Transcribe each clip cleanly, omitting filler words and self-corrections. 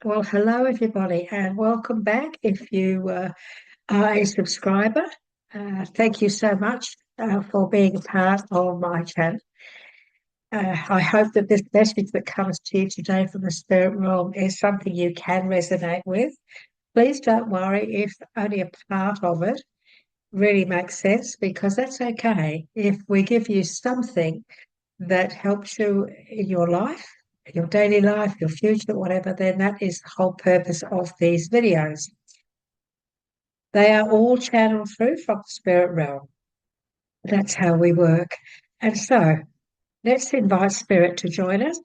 Well, hello everybody, and welcome back. If you are a subscriber, thank you so much for being a part of my channel. I hope that this message that comes to you today from the spirit realm is something you can resonate with. Please don't worry if only a part of it really makes sense, because that's okay. If we give you something that helps you in your life, your daily life, your future, whatever, then that is the whole purpose of these videos. They are all channeled through from the spirit realm. That's how we work. And so let's invite spirit to join us.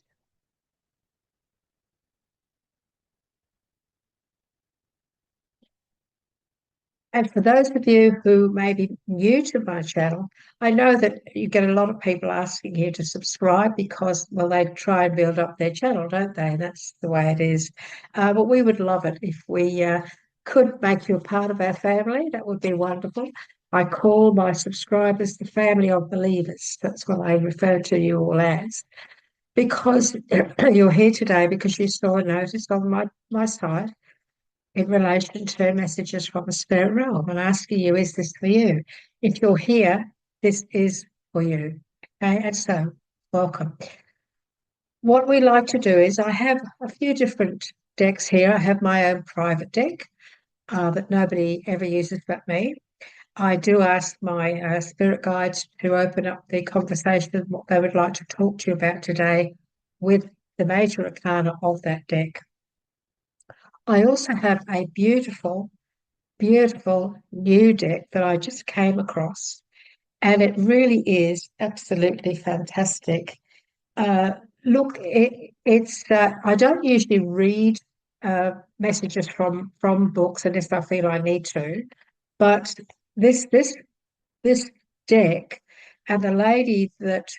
And for those of you who may be new to my channel, I know that you get a lot of people asking you to subscribe because, well, they try and build up their channel, don't they? And that's the way it is. But we would love it if we could make you a part of our family. That would be wonderful. I call my subscribers the family of believers. That's what I refer to you all as. Because you're here today because you saw a notice on my site in relation to messages from the spirit realm and asking you, is this for you? If you're here, this is for you. Okay, and so welcome. What we like to do is I have a few different decks here. I have my own private deck that nobody ever uses but me. I do ask my spirit guides to open up the conversation, what they would like to talk to you about today with the major arcana of that deck. I also have a beautiful, beautiful new deck that I just came across, and it really is absolutely fantastic. Uh, Look, it's I don't usually read messages from books unless I feel I need to, but this deck and the lady that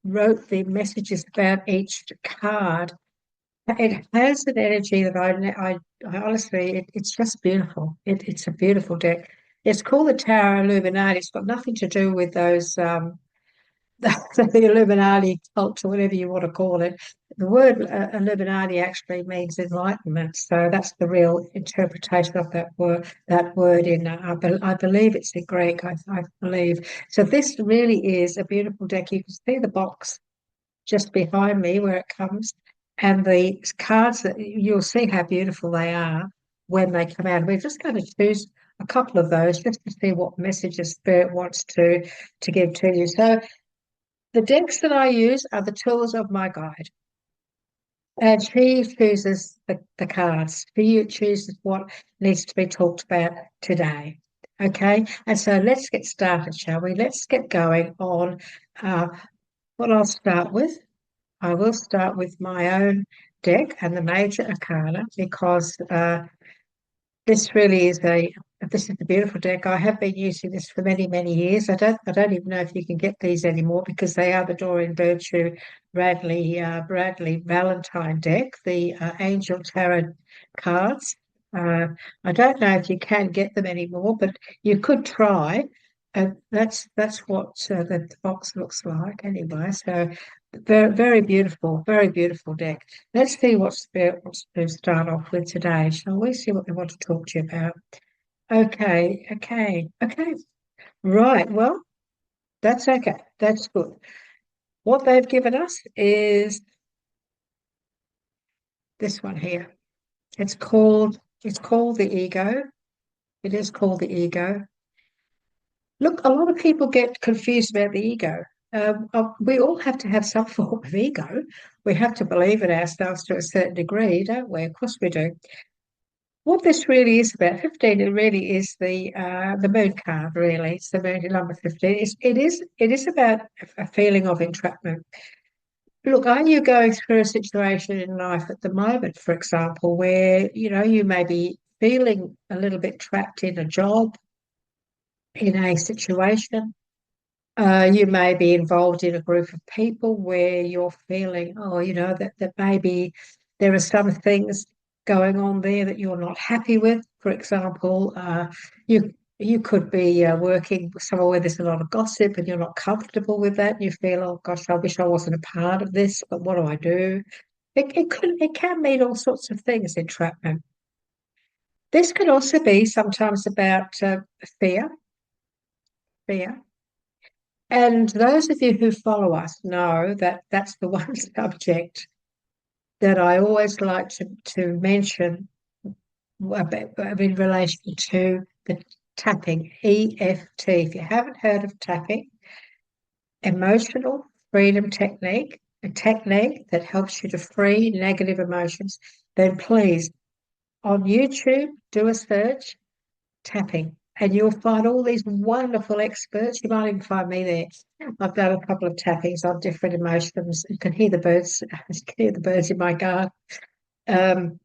wrote the messages about each card, it has an energy that I honestly, it's just beautiful. It's a beautiful deck. It's called the Tower Illuminati. It's got nothing to do with those the Illuminati cult or whatever you want to call it. The word Illuminati actually means enlightenment, so that's the real interpretation of that word. That word in I believe it's in Greek. I believe so. This really is a beautiful deck. You can see the box just behind me where it comes, and the cards that you'll see how beautiful they are when they come out. We're just going to choose a couple of those just to see what messages Spirit wants to give to you. So the decks that I use are the tools of my guide, and she chooses the cards. She chooses what needs to be talked about today. Okay, and so let's get started, shall we? Let's get going on what I'll start with. I will start with my own deck and the major arcana because this really is this is a beautiful deck. I have been using this for many, many years. I don't even know if you can get these anymore because they are the Doreen Virtue Bradley Valentine deck, the Angel Tarot cards. Uh, I don't know if you can get them anymore, but you could try. And that's what the box looks like anyway. So very beautiful deck. Let's see what Spirit wants to start off with today, shall we? See what they want to talk to you about. Okay. Right, well, that's okay. That's good. What they've given us is this one here. It's called the ego. It is called the ego. Look, a lot of people get confused about the ego. We all have to have some form of ego. We have to believe in ourselves to a certain degree, don't we? Of course we do. What this really is about, 15, it really is the moon card, really. It's the moon number 15. It is about a feeling of entrapment. Look, are you going through a situation in life at the moment, for example, where you may be feeling a little bit trapped in a job, in a situation? You may be involved in a group of people where you're feeling, oh, that maybe there are some things going on there that you're not happy with. For example, you could be working somewhere where there's a lot of gossip and you're not comfortable with that. You feel, oh gosh, I wish I wasn't a part of this, but what do I do? It can mean all sorts of things, entrapment. This can also be sometimes about fear, fear. And those of you who follow us know that that's the one subject that I always like to mention in relation to the tapping, EFT. If you haven't heard of tapping, emotional freedom technique, a technique that helps you to free negative emotions, then please, on YouTube, do a search, tapping, and you'll find all these wonderful experts. You might even find me there. I've done a couple of tappings on different emotions. You can hear the birds. You can hear the birds in my garden. Um,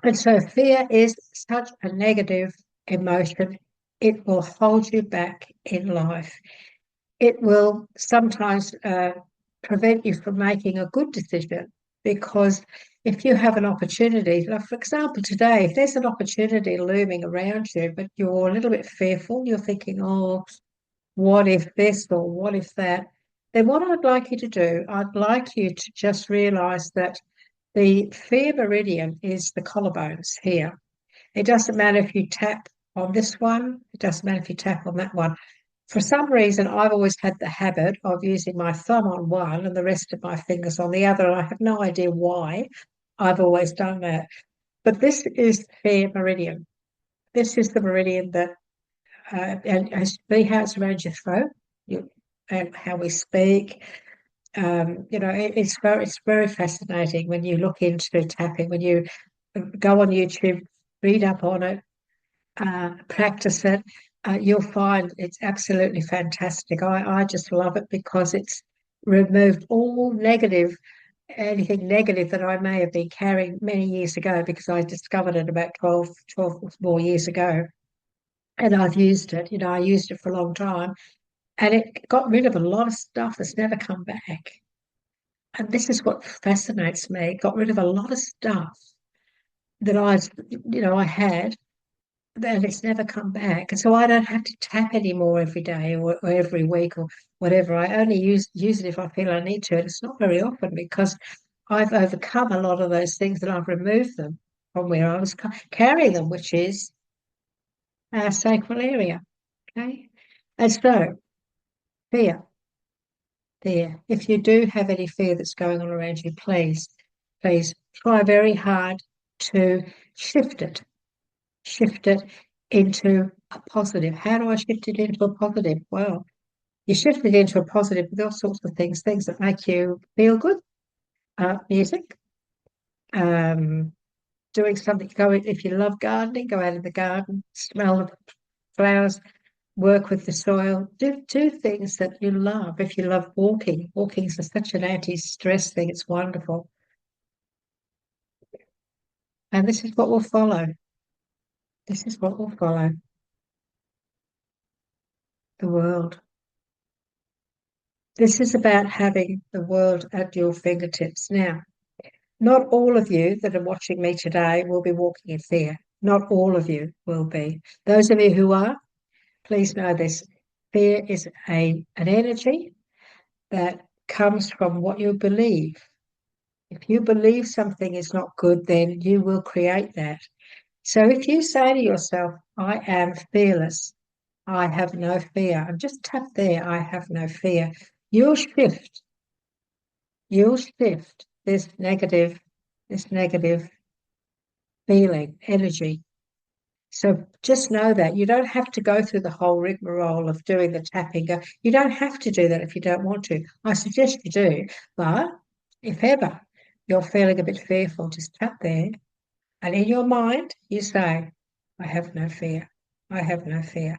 and so fear is such a negative emotion. It will hold you back in life. It will sometimes prevent you from making a good decision, because if you have an opportunity, like for example, today, if there's an opportunity looming around you, but you're a little bit fearful, you're thinking, oh, what if this or what if that, then what I'd like you to do, I'd like you to just realize that the fear meridian is the collarbones here. It doesn't matter if you tap on this one, it doesn't matter if you tap on that one. For some reason, I've always had the habit of using my thumb on one and the rest of my fingers on the other. And I have no idea why I've always done that. But this is the meridian. This is the meridian that, and see how it's around your throat, and how we speak. It's very fascinating when you look into tapping, when you go on YouTube, read up on it, practice it, you'll find it's absolutely fantastic. I just love it because it's removed all anything negative that I may have been carrying many years ago, because I discovered it about 12 more years ago. And I've used it, I used it for a long time, and it got rid of a lot of stuff that's never come back. And this is what fascinates me. It got rid of a lot of stuff that I had, and it's never come back. And so I don't have to tap anymore every day or every week or whatever. I only use it if I feel I need to. And it's not very often, because I've overcome a lot of those things, and I've removed them from where I was carrying them, which is our sacral area. Okay. And so fear, fear. If you do have any fear that's going on around you, please try very hard to shift it into a positive. How do I shift it into a positive? Well, you shift it into a positive with all sorts of things that make you feel good. Music, um, doing something. If you love gardening, go out in the garden, smell the flowers, work with the soil. Do things that you love. If you love walking is such an anti-stress thing. It's wonderful. And this is what will follow. This is what will follow. The world. This is about having the world at your fingertips. Now, not all of you that are watching me today will be walking in fear. Not all of you will be. Those of you who are, please know this. Fear is an energy that comes from what you believe. If you believe something is not good, then you will create that. So if you say to yourself, I am fearless, I have no fear, and just tap there, I have no fear, you'll shift this negative feeling, energy. So just know that you don't have to go through the whole rigmarole of doing the tapping. You don't have to do that if you don't want to. I suggest you do, but if ever you're feeling a bit fearful, just tap there, and in your mind you say, I have no fear. I have no fear.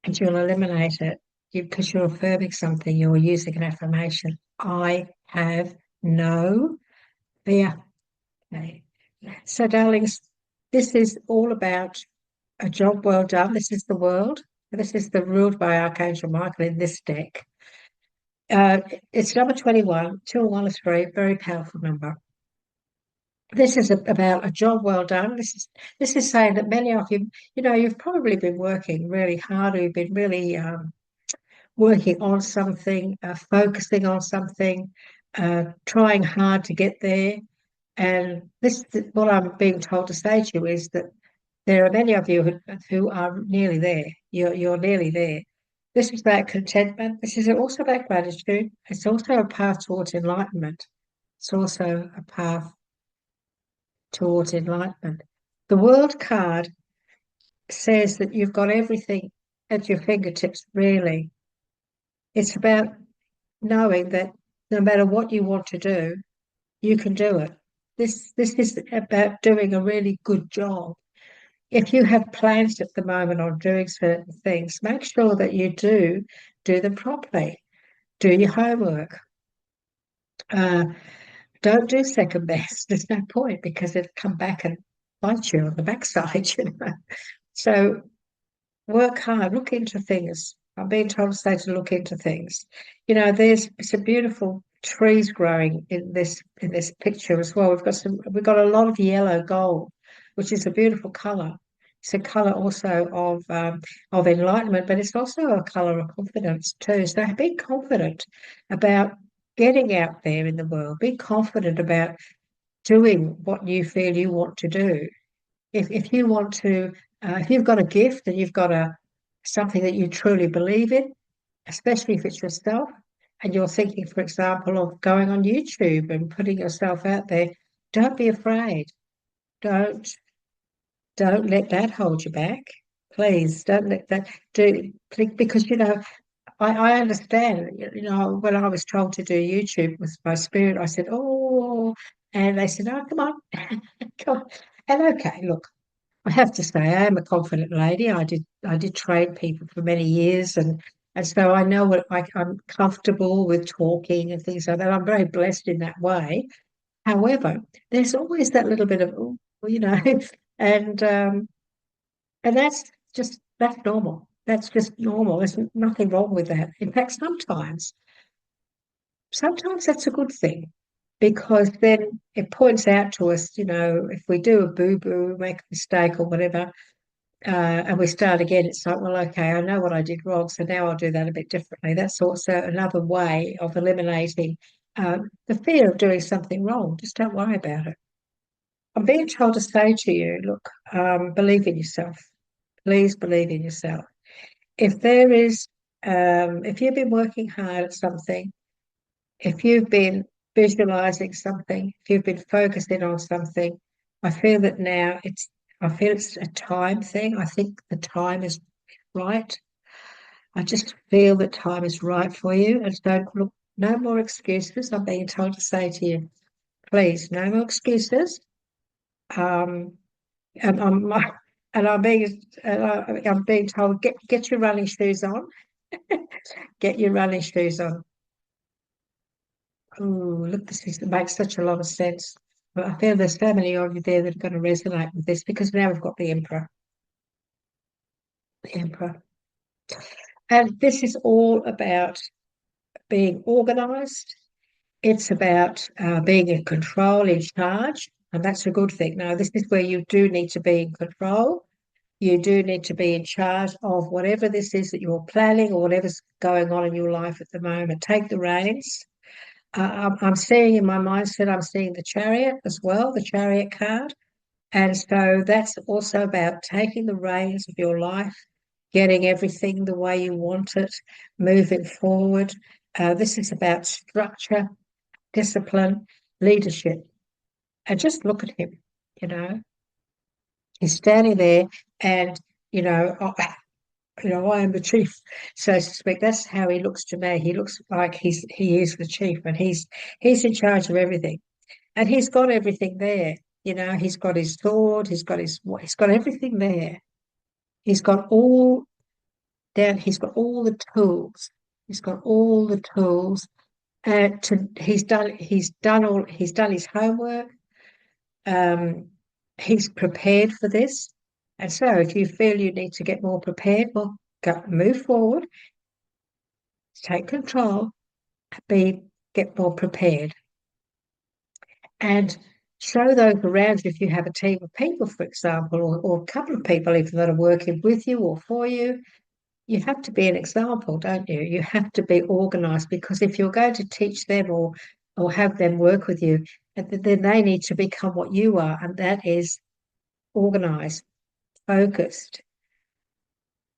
And you'll eliminate it because you're affirming something, you're using an affirmation. I have no fear. Okay. So, darlings, this is all about a job well done. This is the world. This is the ruled by Archangel Michael in this deck. It's number 21, 213, very powerful number. This is about a job well done. This is saying that many of you, you've probably been working really hard, or you've been really working on something, focusing on something, trying hard to get there. And this, what I'm being told to say to you is that there are many of you who are nearly there. You're nearly there. This is about contentment. This is also about gratitude. It's also a path towards enlightenment. It's also a path towards enlightenment. The World card says that you've got everything at your fingertips, really. It's about knowing that no matter what you want to do, you can do it. This is about doing a really good job. If you have plans at the moment on doing certain things, make sure that you do them properly. Do your homework. Uh, don't do second best. There's no point because it'll come back and bite you on the backside, you know. So work hard, look into things. I'm being told to look into things. You know, there's some beautiful trees growing in this picture as well. We've got a lot of yellow gold, which is a beautiful colour. It's a colour also of enlightenment, but it's also a colour of confidence too. So be confident about getting out there in the world. Be confident about doing what you feel you want to do. If you want to, if you've got a gift and you've got something that you truly believe in, especially if it's yourself, and you're thinking, for example, of going on YouTube and putting yourself out there, don't be afraid. Don't don't let that hold you back. Please don't let that do because you know I understand. You know, when I was told to do YouTube with my spirit, I said, "Oh," and they said, "Oh, come on, come on." And okay, look, I have to say, I am a confident lady. I did train people for many years, and so I know I'm comfortable with talking and things like that. I'm very blessed in that way. However, there's always that little bit of, "Oh," you know, and um, and that's normal. That's just normal. There's nothing wrong with that. In fact, sometimes that's a good thing because then it points out to us, you know, if we do a boo-boo, make a mistake or whatever, and we start again, it's like, well, okay, I know what I did wrong, so now I'll do that a bit differently. That's also another way of eliminating the fear of doing something wrong. Just don't worry about it. I'm being told to say to you, look, believe in yourself. Please believe in yourself. If there is, if you've been working hard at something, if you've been visualizing something, if you've been focusing on something, I feel that now I feel it's a time thing. I think the time is right. I just feel that time is right for you. And so, look, no more excuses. I'm being told to say to you, please, no more excuses. Um, and I'm I'm being told get your running shoes on. Get your running shoes on. Oh, look, it makes such a lot of sense. But I feel there's so many of you there that are going to resonate with this because now we've got the Emperor, the Emperor. And this is all about being organized. It's about being in control, in charge. And that's a good thing. Now, this is where you do need to be in control. You do need to be in charge of whatever this is that you're planning or whatever's going on in your life at the moment. Take the reins. I'm seeing in my mindset, I'm seeing the Chariot as well, the Chariot card. And so that's also about taking the reins of your life, getting everything the way you want it, moving forward. This is about structure, discipline, leadership. And just look at him, you know, he's standing there and, you know, I am the chief, so to speak. That's how he looks to me. He looks like he is the chief and he's in charge of everything. And he's got everything there. You know, he's got his sword, he's got everything there. He's got all he's got all the tools. He's got all the tools. He's done his homework. Um, he's prepared for this. And so if you feel you need to get more prepared, well, move forward, take control, get more prepared. And show those around you if you have a team of people, for example, or a couple of people even that are working with you or for you. You have to be an example, don't you? You have to be organized because if you're going to teach them or have them work with you, and then they need to become what you are, and that is organized, focused,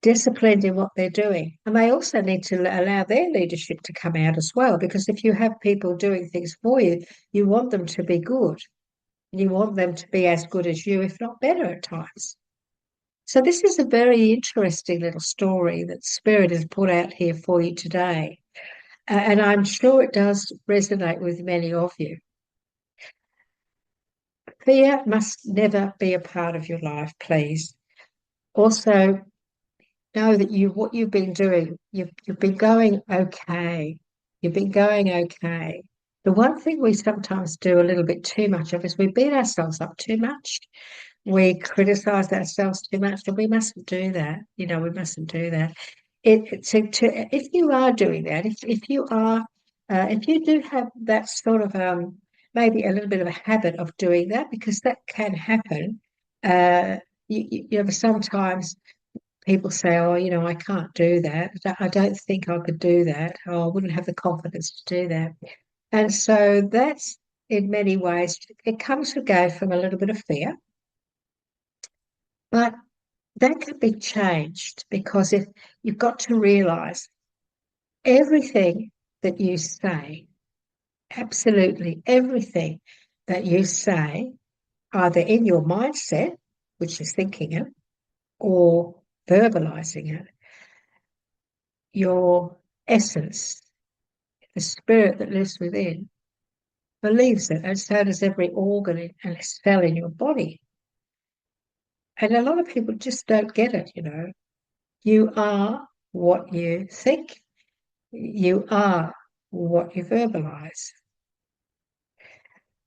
disciplined in what they're doing. And they also need to allow their leadership to come out as well, because if you have people doing things for you, you want them to be good. You want them to be as good as you, if not better at times. So this is a very interesting little story that Spirit has put out here for you today. And I'm sure it does resonate with many of you. Fear must never be a part of your life, please. Also, know that what you've been doing, you've been going okay. You've been going okay. The one thing we sometimes do a little bit too much of is we beat ourselves up too much. We criticize ourselves too much, and we mustn't do that. We mustn't do that. If you are doing that, if you do have that sort of maybe a little bit of a habit of doing that, because that can happen. Sometimes people say, "Oh, I can't do that. I don't think I could do that. Oh, I wouldn't have the confidence to do that." And so that's in many ways it comes to go from a little bit of fear, but that can be changed, because if you've got to realize everything that you say, absolutely everything that you say, either in your mindset, which is thinking it, or verbalizing it, your essence, the spirit that lives within, believes it, and so does every organ and cell in your body. And a lot of people just don't get it. You are what you think. You are what you verbalize.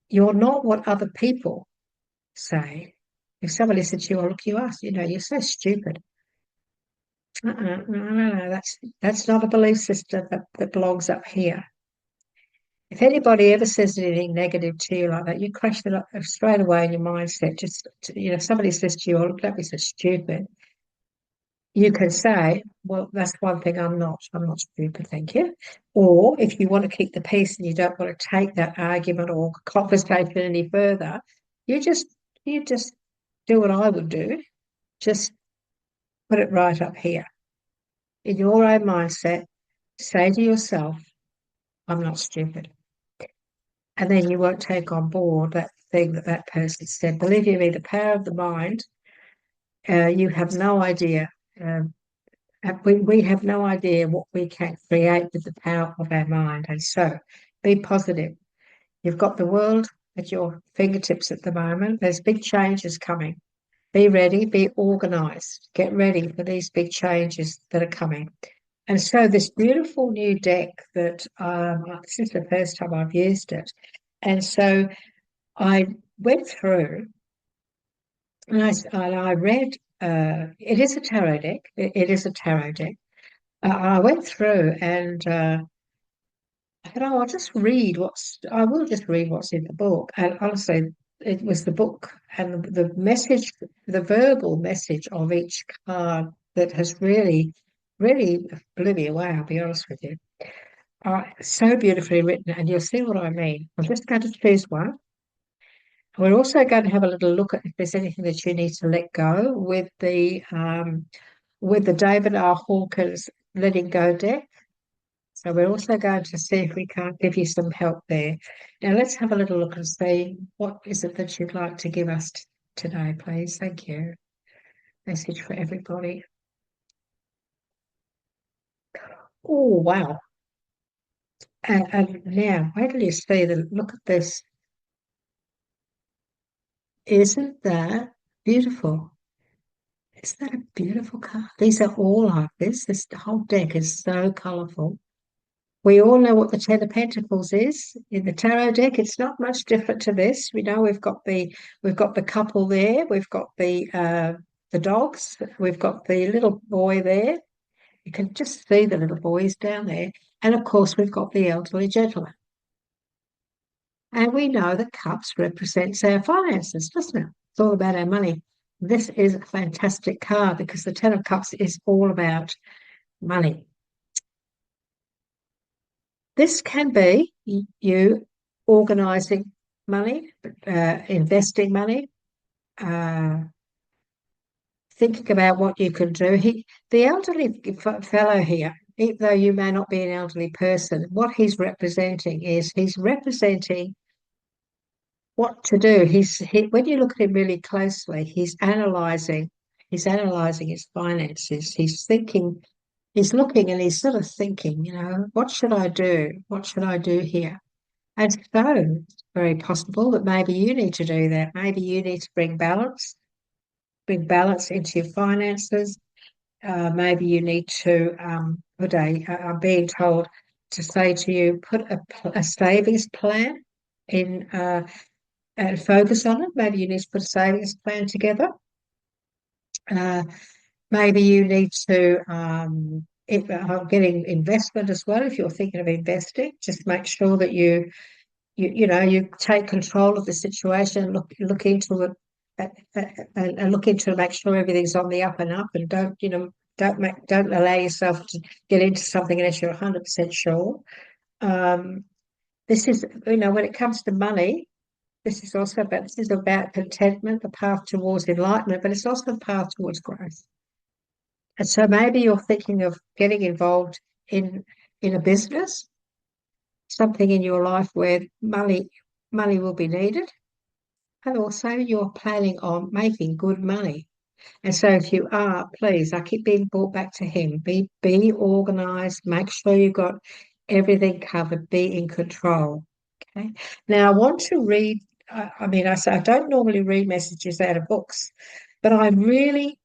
You're not what other people say. If somebody said to you, "Oh, look, you're so stupid." No, that's not a belief system that belongs up here. If anybody ever says anything negative to you like that, you crash it up straight away in your mindset. Somebody says to you, "Oh, look, don't be so stupid." You can say, "Well, that's one thing I'm not. I'm not stupid, thank you." Or if you want to keep the peace and you don't want to take that argument or conversation any further, you just you just do what I would do. Just put it right up here. In your own mindset, say to yourself, "I'm not stupid." And then you won't take on board that thing that person said. Believe you me, the power of the mind, you have no idea. We have no idea what we can create with the power of our mind. And so be positive. You've got the world at your fingertips at the moment. There's big changes coming. Be ready, be organized, get ready for these big changes that are coming. And so this beautiful new deck that this is the first time I've used it. And so I went through and I read, it is a tarot deck. It is a tarot deck. I went through and I thought, oh, I will just read what's in the book. And honestly, it was the book and the message, the verbal message of each card that has really, really blew me away, I'll be honest with you. So beautifully written, and you'll see what I mean. I'm just going to choose one. We're also going to have a little look at if there's anything that you need to let go with the David R. Hawkins Letting Go deck. So we're also going to see if we can't give you some help there. Now let's have a little look and see what is it that you'd like to give us today, please. Thank you. Message for everybody. Oh, wow. And now, wait till you see look at this. Isn't that beautiful? Isn't that a beautiful card? These are all like this. This whole deck is so colourful. We all know what the Ten of Pentacles is in the tarot deck. It's not much different to this. We know we've got the couple there. We've got the dogs. We've got the little boy there. You can just see the little boys down there. And of course, we've got the elderly gentleman. And we know that cups represents our finances, doesn't it? It's all about our money. This is a fantastic card because the Ten of Cups is all about money. This can be you organising money, investing money, uh, thinking about what you can do. The elderly fellow here, even though you may not be an elderly person, what he's representing what to do. When you look at him really closely, he's analysing his finances. He's thinking, he's looking and he's sort of thinking, what should I do? What should I do here? And so it's very possible that maybe you need to do that. Maybe you need to bring balance into your finances. Maybe you need to I'm being told to say to you, put a savings plan in and focus on it. Maybe you need to put a savings plan together. Uh, Maybe you need to getting investment as well. If you're thinking of investing, just make sure that you take control of the situation. Look into it and look into it. Make sure everything's on the up and up, and don't allow yourself to get into something unless you're 100% sure. This is when it comes to money. This is about contentment, the path towards enlightenment, but it's also the path towards growth. And so maybe you're thinking of getting involved in a business, something in your life where money will be needed, and also you're planning on making good money. And so if you are, please, I keep being brought back to him. Be organized, make sure you've got everything covered, be in control. Okay. Now I want to read, I say I don't normally read messages out of books, but I really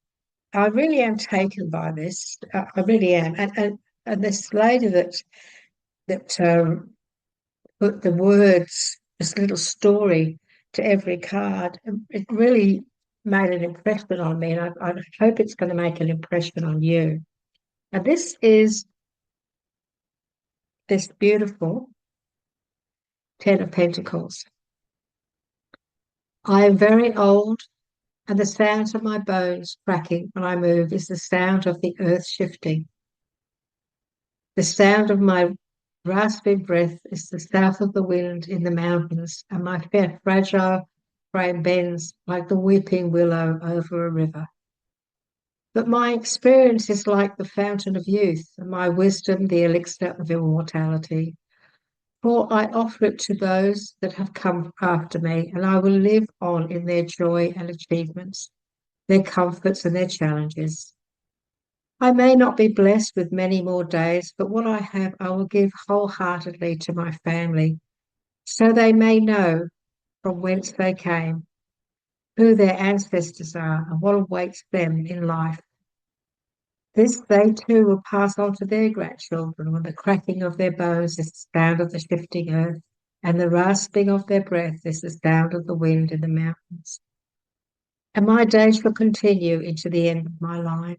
am taken by this. I really am. And this lady that put the words, this little story to every card, it really made an impression on me, and I hope it's going to make an impression on you. And this is this beautiful Ten of Pentacles. I am very old, and the sound of my bones cracking when I move is the sound of the earth shifting. The sound of my rasping breath is the south of the wind in the mountains, and my fragile frame bends like the weeping willow over a river. But my experience is like the fountain of youth, and my wisdom the elixir of immortality. For I offer it to those that have come after me, and I will live on in their joy and achievements, their comforts and their challenges. I may not be blessed with many more days, but what I have I will give wholeheartedly to my family, so they may know from whence they came, who their ancestors are, and what awaits them in life. This they too will pass on to their grandchildren when the cracking of their bones is the sound of the shifting earth, and the rasping of their breath is the sound of the wind in the mountains. And my days will continue into the end of my life.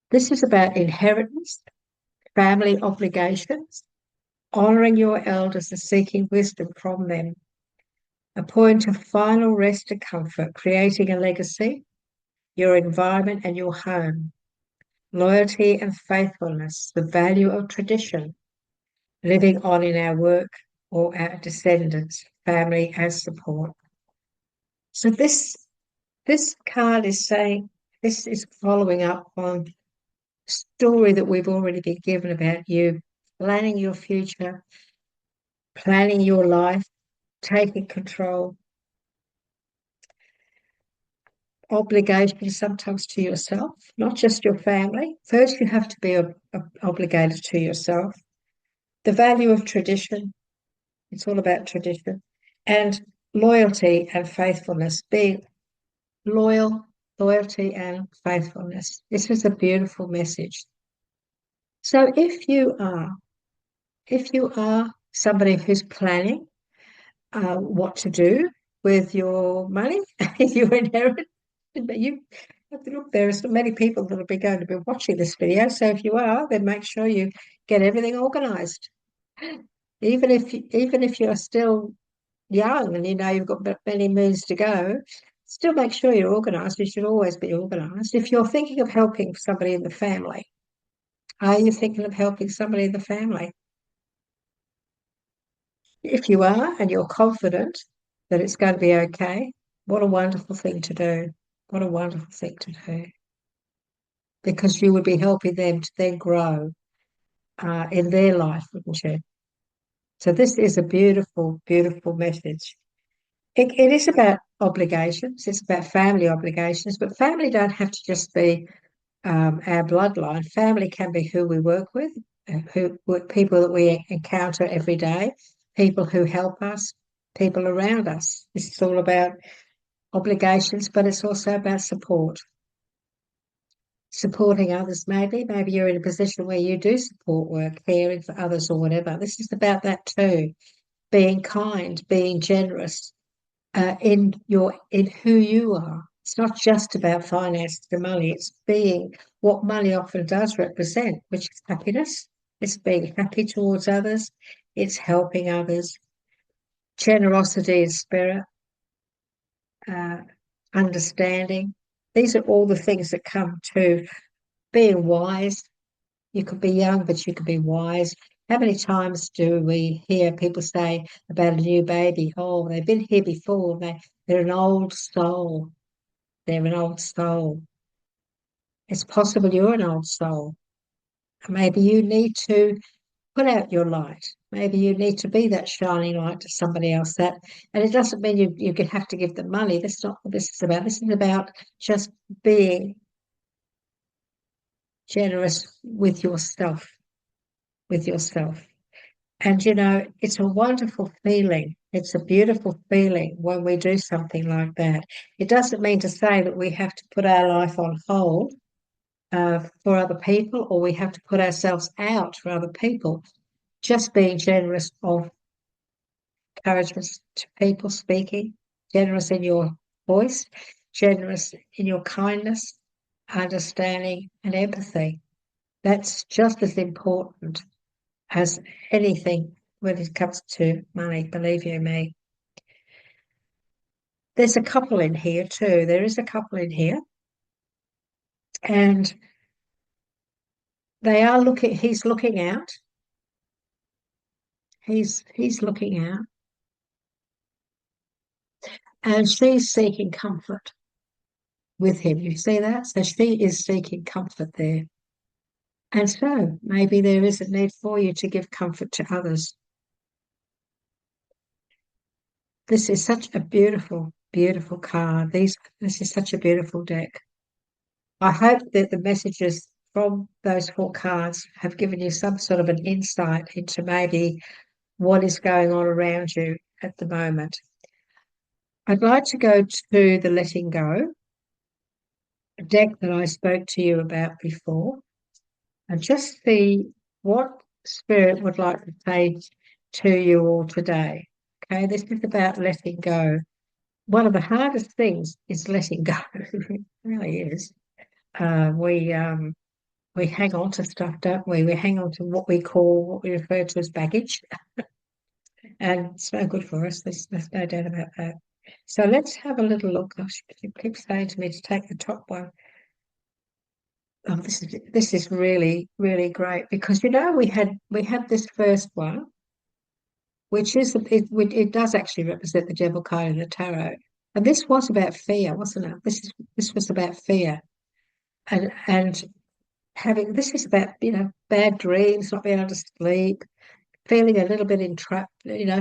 This is about inheritance, family obligations, honouring your elders and seeking wisdom from them, a point of final rest and comfort, creating a legacy, your environment and your home, loyalty and faithfulness, the value of tradition, living on in our work or our descendants, family as support. So this card is saying, this is following up on story that we've already been given about you planning your future, planning your life, taking control, obligation sometimes to yourself, not just your family. First, you have to be obligated to yourself. The value of tradition, it's all about tradition, and loyalty and faithfulness, being loyalty and faithfulness. This is a beautiful message. So if you are somebody who's planning what to do with your money, if you inherit, but you have to look, there are so many people that will be going to be watching this video. So if you are, then make sure you get everything organized. Even if you're still young and you've got many moons to go, still make sure you're organized. You should always be organized. If you're thinking of helping somebody in the family, are you thinking of helping somebody in the family? If you are and you're confident that it's going to be okay, what a wonderful thing to do. What a wonderful thing to do. Because you would be helping them to then grow in their life, wouldn't you? So this is a beautiful, beautiful message. It is about obligations. It's about family obligations, but family don't have to just be our bloodline. Family can be who we work with, people that we encounter every day, people who help us, people around us. This is all about obligations, but it's also about support. Supporting others, maybe you're in a position where you do support work, caring for others or whatever. This is about that too. Being kind, being generous, in who you are. It's not just about finances and money. It's being what money often does represent, which is happiness. It's being happy towards others. It's helping others. Generosity in spirit, uh, understanding. These are all the things that come to being wise. You could be young, but you could be wise. How many times do we hear people say about a new baby? Oh, they've been here before. They're an old soul. They're an old soul. It's possible you're an old soul. Maybe you need to put out your light. Maybe you need to be that shining light to somebody else. And it doesn't mean you could have to give them money. That's not what this is about. This is about just being generous with yourself, with yourself. And it's a wonderful feeling. It's a beautiful feeling when we do something like that. It doesn't mean to say that we have to put our life on hold for other people, or we have to put ourselves out for other people. Just being generous of encouragement to people, speaking, generous in your voice, generous in your kindness, understanding, and empathy. That's just as important as anything when it comes to money, believe you me. There's a couple in here too. There is a couple in here, and he's looking out. He's looking out, and she's seeking comfort with him. You see that? So she is seeking comfort there. And so maybe there is a need for you to give comfort to others. This is such a beautiful, beautiful card. This is such a beautiful deck. I hope that the messages from those four cards have given you some sort of an insight into maybe what is going on around you at the moment. I'd like to go to the letting go deck that I spoke to you about before and just see what Spirit would like to say to you all today. Okay, this is about letting go. One of the hardest things is letting go. It really is. We hang on to stuff, don't we? We hang on to what we refer to as baggage, and it's no good for us. There's no doubt about that. So let's have a little look. Gosh, you keep saying to me to take the top one. Oh, this is really, really great because we had this first one, which is it does actually represent the devil card in the tarot, and this was about fear, wasn't it? This was about fear, and having this is about bad dreams, not being able to sleep, feeling a little bit entrapped.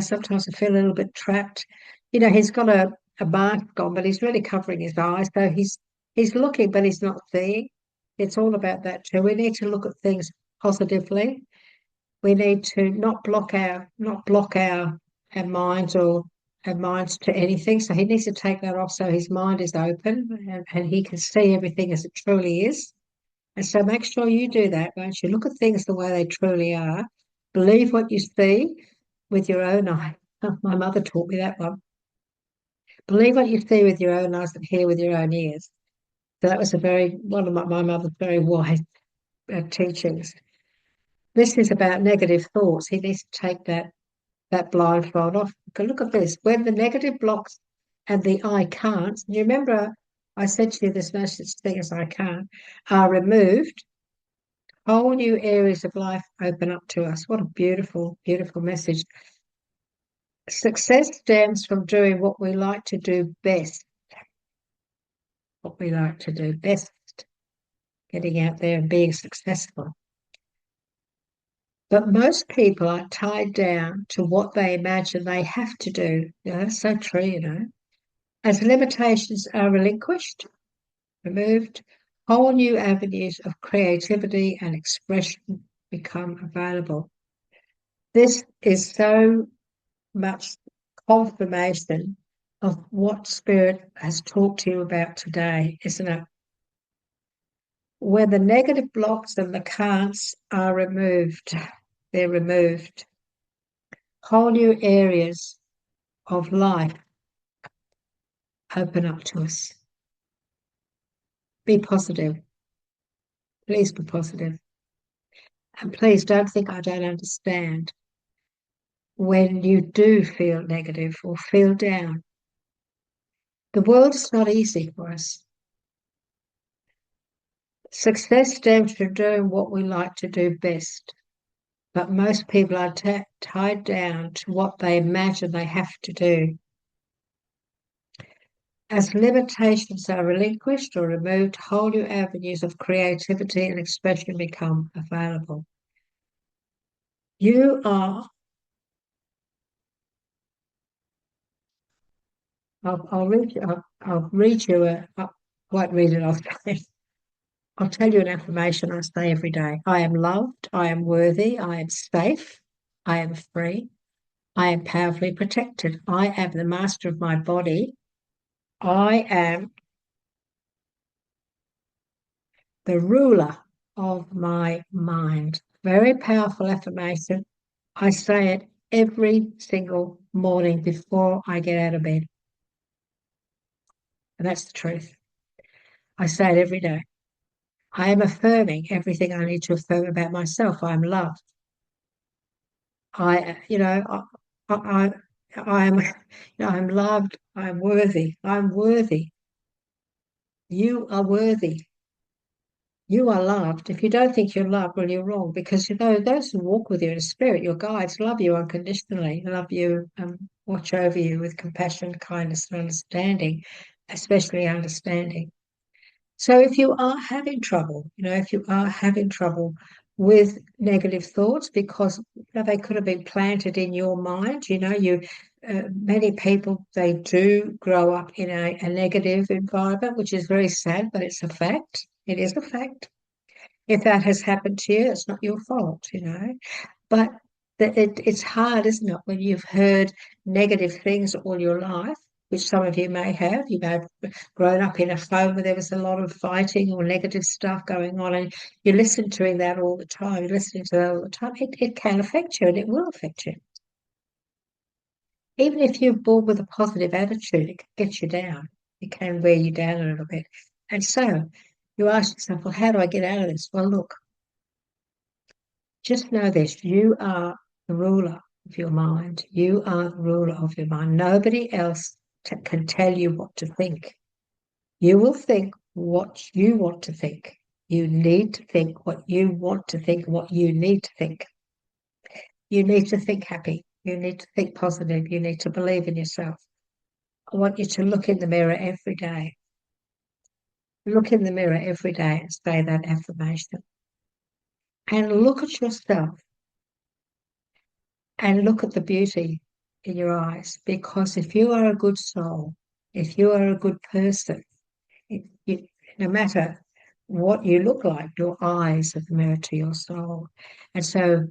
Sometimes I feel a little bit trapped. He's got a mask on, but he's really covering his eyes, so he's looking, but he's not seeing. It's all about that too. We need to look at things positively. We need to not block our minds or our minds to anything. So he needs to take that off so his mind is open and he can see everything as it truly is. And so make sure you do that, won't you? Look at things the way they truly are. Believe what you see with your own eyes. My mother taught me that one. Believe what you see with your own eyes and hear with your own ears. So that was one of my mother's very wise teachings. This is about negative thoughts. He needs to take that blindfold off. Look at this. When the negative blocks and the I can't, you remember I said to you there's no such thing as I can't, are removed, whole new areas of life open up to us. What a beautiful, beautiful message. Success stems from doing what we like to do best. What we like to do best. Getting out there and being successful. But most people are tied down to what they imagine they have to do. That's so true. As limitations are relinquished, removed, whole new avenues of creativity and expression become available. This is so much confirmation of what Spirit has talked to you about today, isn't it? Where the negative blocks and the can'ts are removed, they're removed. Whole new areas of life open up to us. Be positive. Please be positive. And please don't think I don't understand when you do feel negative or feel down. The world is not easy for us. Success stems from doing what we like to do best, but most people are tied down to what they imagine they have to do. As limitations are relinquished or removed, whole new avenues of creativity and expression become available. You are, I'll read you, I'll read you, I won't read it, I'll tell you an affirmation I say every day. I am loved, I am worthy, I am safe, I am free, I am powerfully protected. I am the master of my body. I am the ruler of my mind. Very powerful affirmation. I say it every single morning before I get out of bed. And that's the truth. I say it every day. I am affirming everything I need to affirm about myself. I am loved. I, you know, I, I am, I'm loved. I'm worthy. I'm worthy. You are worthy. You are loved. If you don't think you're loved, well, you're wrong, because those who walk with you in spirit, your guides, love you unconditionally, love you, watch over you with compassion, kindness, and understanding, especially understanding. So if you are having trouble, if you are having trouble with negative thoughts, because they could have been planted in your mind, many people, they do grow up in a negative environment, which is very sad, but it's a fact. It is a fact. If that has happened to you, it's not your fault. But it's hard, isn't it, when you've heard negative things all your life, which some of you may have. You may have grown up in a home where there was a lot of fighting or negative stuff going on, and you're listening to that all the time. You're listening to that all the time. It can affect you, and it will affect you. Even if you're born with a positive attitude, it can get you down. It can wear you down a little bit. And so you ask yourself, well, how do I get out of this? Well, look, just know this, you are the ruler of your mind. You are the ruler of your mind. Nobody else can tell you what to think. You will think what you want to think. You need to think what you want to think, what you need to think. You need to think happy. You need to think positive. You need to believe in yourself. I want you to look in the mirror every day. Look in the mirror every day and say that affirmation. And look at yourself and look at the beauty in your eyes, because if you are a good soul, if you are a good person, no matter what you look like, your eyes are the mirror to your soul. And so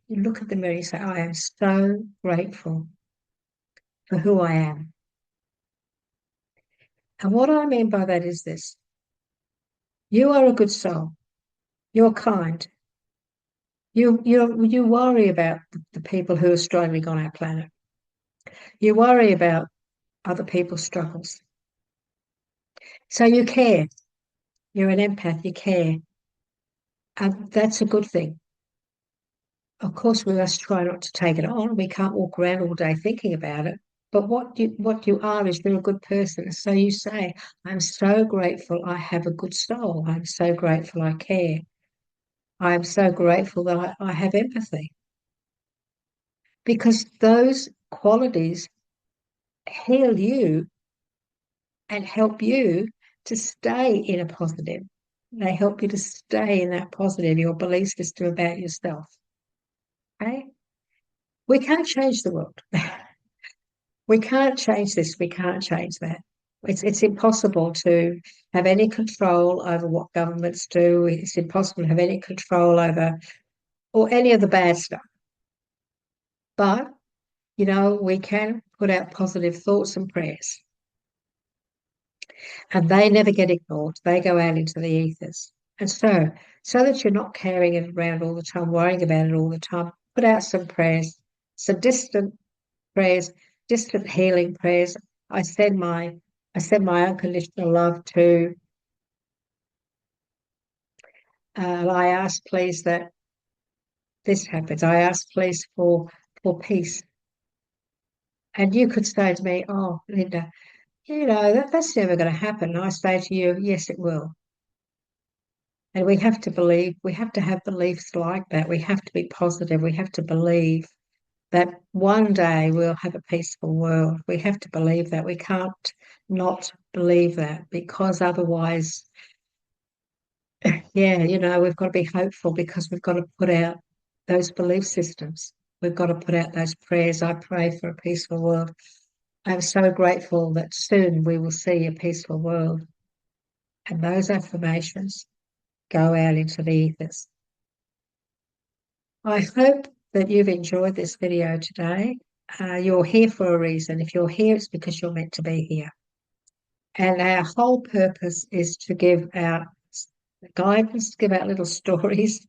you look at the mirror and say, I am so grateful for who I am. And what I mean by that is this: you are a good soul, you're kind, you worry about the people who are struggling on our planet. You worry about other people's struggles. So you care. You're an empath, you care. And that's a good thing. Of course, we must try not to take it on. We can't walk around all day thinking about it. But what you are is you're a good person. So you say, I'm so grateful I have a good soul. I'm so grateful I care. I'm so grateful that I have empathy. Because those qualities heal you and help you to stay in a positive. They help you to stay in that positive, your belief system about yourself. Okay? We can't change the world. We can't change this. We can't change that. It's impossible to have any control over what governments do. It's impossible to have any control over or any of the bad stuff. But, we can put out positive thoughts and prayers. And they never get ignored. They go out into the ethers. And so that you're not carrying it around all the time, worrying about it all the time, put out some prayers, some distant prayers, distant healing prayers. I send my unconditional love to, I ask please that this happens. I ask please for peace. And you could say to me, oh, Linda, that's never going to happen. And I say to you, yes, it will. And we have to believe, we have to have beliefs like that. We have to be positive. We have to believe that one day we'll have a peaceful world. We have to believe that. We can't not believe that, because otherwise, yeah, we've got to be hopeful, because we've got to put out those belief systems. We've got to put out those prayers. I pray for a peaceful world. I'm so grateful that soon we will see a peaceful world. And those affirmations go out into the ethers. I hope that you've enjoyed this video today. You're here for a reason. If you're here, it's because you're meant to be here. And our whole purpose is to give out guidance, give out little stories.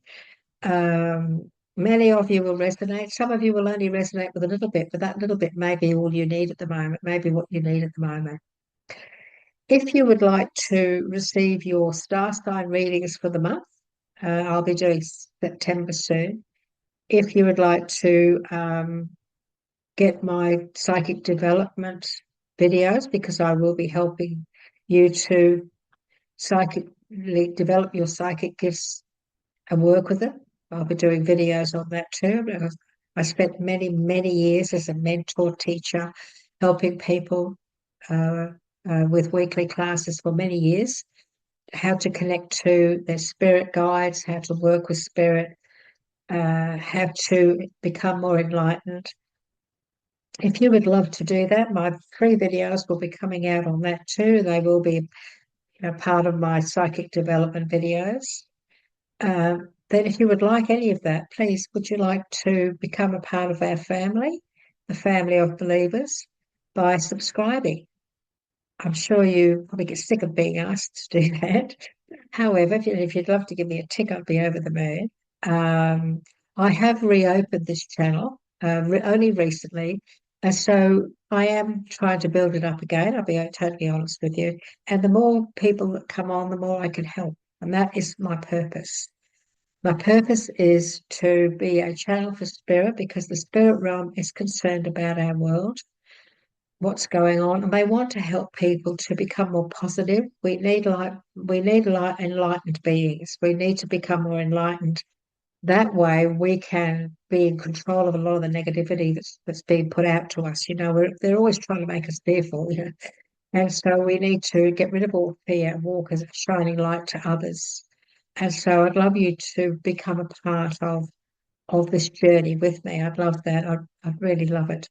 Many of you will resonate. Some of you will only resonate with a little bit, but that little bit may be all you need at the moment, maybe what you need at the moment. If you would like to receive your star sign readings for the month, I'll be doing September soon. If you would like to get my psychic development videos, because I will be helping you to psychically develop your psychic gifts and work with it. I'll be doing videos on that too. I spent many, many years as a mentor teacher, helping people with weekly classes for many years, how to connect to their spirit guides, how to work with spirit, how to become more enlightened. If you would love to do that, my free videos will be coming out on that too. They will be part of my psychic development videos. Then if you would like any of that, please, would you like to become a part of our family, the family of believers, by subscribing? I'm sure you probably get sick of being asked to do that. However, if you'd love to give me a tick, I'd be over the moon. I have reopened this channel only recently, and so I am trying to build it up again. I'll be totally honest with you. And the more people that come on, the more I can help. And that is my purpose. My purpose is to be a channel for spirit, because the spirit realm is concerned about our world, what's going on, and they want to help people to become more positive. We need enlightened beings. We need to become more enlightened. That way we can be in control of a lot of the negativity that's being put out to us. They're always trying to make us fearful, and so we need to get rid of all fear and walk as a shining light to others. And so I'd love you to become a part of this journey with me. I'd love that. I'd really love it.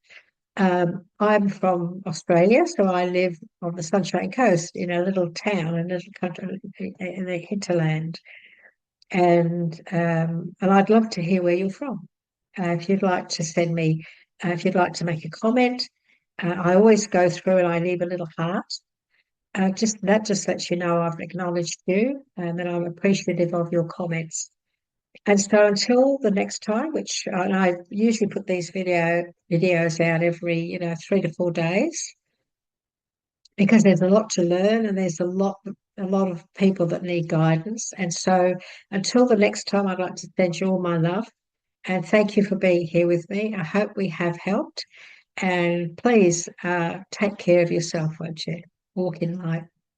I'm from Australia, so I live on the Sunshine Coast in a little town, in a little country in the hinterland. And I'd love to hear where you're from. If you'd like to send me, if you'd like to make a comment, I always go through and I leave a little heart. Just lets you know I've acknowledged you and that I'm appreciative of your comments. And so until the next time, which and I usually put these videos out every 3 to 4 days, because there's a lot to learn and there's a lot of people that need guidance. And so until the next time, I'd like to send you all my love and thank you for being here with me. I hope we have helped, and please take care of yourself, won't you? Walk in light.